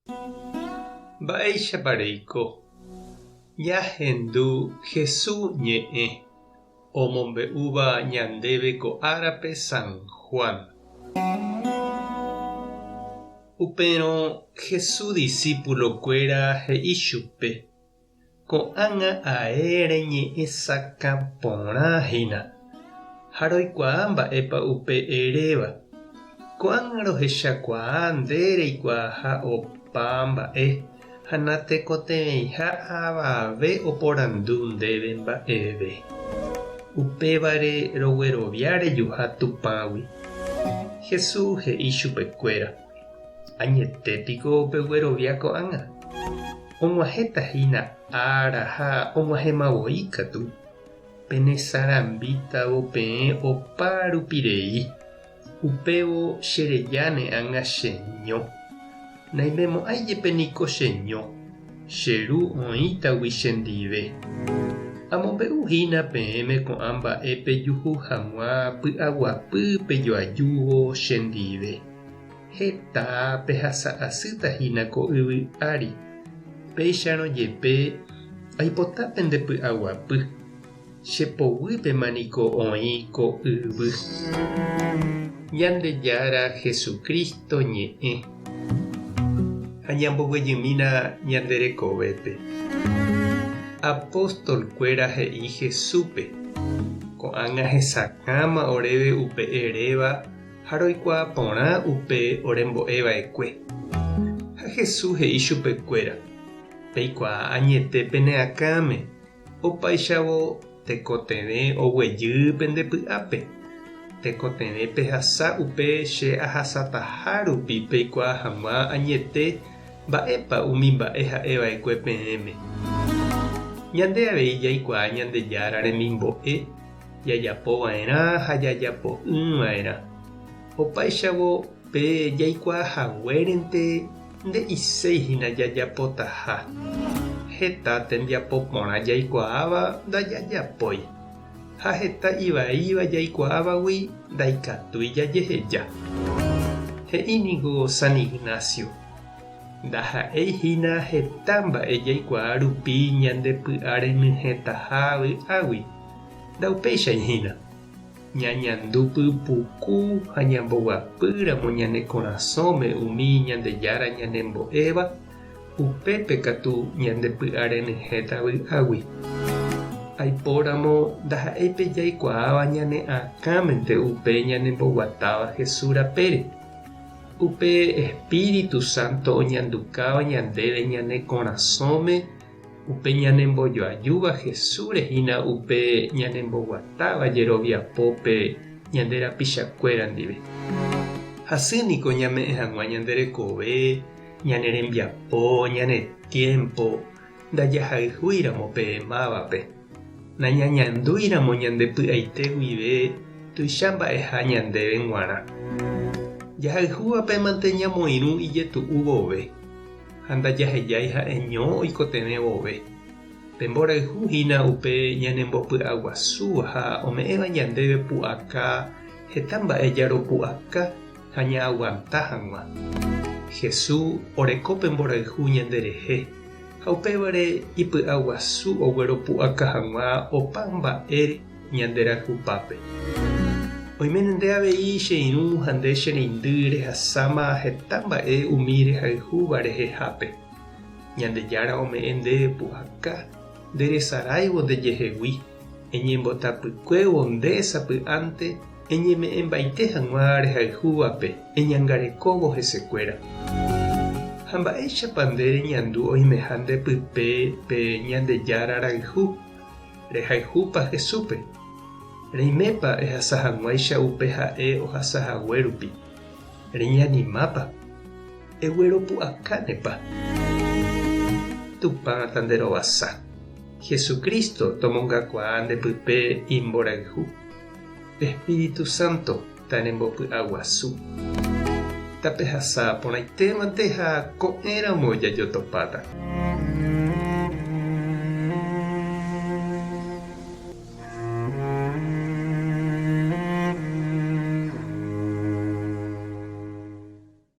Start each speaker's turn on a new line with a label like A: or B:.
A: Mba'eichapareiko ñahendu Jesús ñe'ẽ omombe'úva ñandéve ko árape San Juan. Upérõ Jesús discípulokuéra he'i chupe ko'ág̃a aére ñe'ẽ sakã porãhína ha roikuaa mba'épa upe eréva. Ko'ág̃a rohechakuaa nde reikuaa ha opa mba'e ha natekotevẽiha avave oporandu ndéve mba'eve. Upévare roguerovia rejuha tupãgui. Jesús he'i chupekuéra: añetépiko peguerovia ko'ág̃a. Og̃uahẽtahína ára ha og̃uahẽmavoi katu. Penesarambítavo peẽ opa rupirei. Upévo chereja ne'ág̃a cheño. Naimemo'ãijepe niko cheño. Cheru oĩtagui chendive. Amombe'uhína peẽme ko'ã mba'épe juhu hag̃ua py'aguapýpe joajúvo chendive. Heta pehasa'asýtahína ko yvy ári. Péicharõ jepe aipota pende py'aguapy. Chepoguýpema niko oĩ ko yvy. Ñandejára Jesucristo ñe'ẽ ha ñamboguejymína ñande rekovépe. Apóstolkuéra he'i Jesúspe ko'ág̃a hesakãma oréve upe eréva ha roikuaa porã upe orembo'eva'ekue. Ha Jesús he'i chupekuéra: peikuaa añete peneakãme. Opaichavo tekotevẽ oguejy pendepy'ápe. Tekotevẽ pehasa upe che ahasátaha rupi peikuaa hag̃ua añete mba'épa umi mba'e ha'eva'ekue peẽme. Ñande avei jaikuaa Ñandejára remimbo'e jajapova'erã ha jajapo'ỹva'erã. Opaichavo pe jaikuaahaguérente nde iséihína jajapotaha. Heta tembiapo porã jaikuaáva ndajajapói. Ha heta ivaíva jaikuaávagui ndaikatúi jajeheja. He'íniko San Ignacio: ndaha'éihína heta mba'e jaikuaa rupi ñande py'a remyhẽtaha vy'águi. Ndaupeichaihína ñañandúpy puku ha ñamboguapýramo ñane korasõme umi Ñandejára ñanembo'éva upépe katu ñande py'a remyhẽta vy'águi. Aipóramo ndaha'épe jaikuaáva ñane akãmente upe ñanemboguatáva Jesús rapére. Upe Espíritu Santo oñandukáva ñandéve ñane korasõme upe ñanembojoajúva Jesús rehína upe ñanemboguatáva jeroviapópe ñande rapichakuéra ndive. Hasýniko ñame'ẽ hag̃ua ñande rekove, ñane rembiapo, ñane tiempo ndajahayhúiramo pe mávape. Nañañandúiramo ñande py'aite guive tuicha mba'eha ñandéve g̃uarã. Jahayhúvape mante ñamoirũ ijetu'u vove ha ndajahejái ha'eño oikotevẽ vove. Pemborayhúhína upe ñanembopy'aguasúva ha ome'ẽva ñandéve pu'aka heta mba'e jaropu'aka ha ña'aguanta hag̃ua. Jesús oreko pemborayhu ñanderehe ha upévare ipy'aguasu ogueropu'aka hag̃ua opa mba'e ñanderayhupápe. Oiméne nde avei che irũ ha nde che reindy rehasáma heta mba'e umi rehayhúva rehehápe. Ñandejára ome'ẽ nde pu'aka nderesaraivo ndejehegui, eñembotapykuévo ndesapy'ánte, eñeme'ẽmbaite hag̃ua rehayhúvape, eñangarekóvo hesekuéra. Ha mba'éichapa nde reñandu oimeha ndepype pe Ñandejára rayhu rehayhúpa Jesúspe. Reimépa ehasa hag̃uáicha upe ha'e ohasahague rupi. Reñanimápa. Egueropu'akánepa. Tupãta nderovasa. Jesucristo tomongakuaa ndepype imborayhu. Espíritu Santo tarembopy'aguasu. Tapehasa porãitémante ha ko'ẽramo jajotopáta.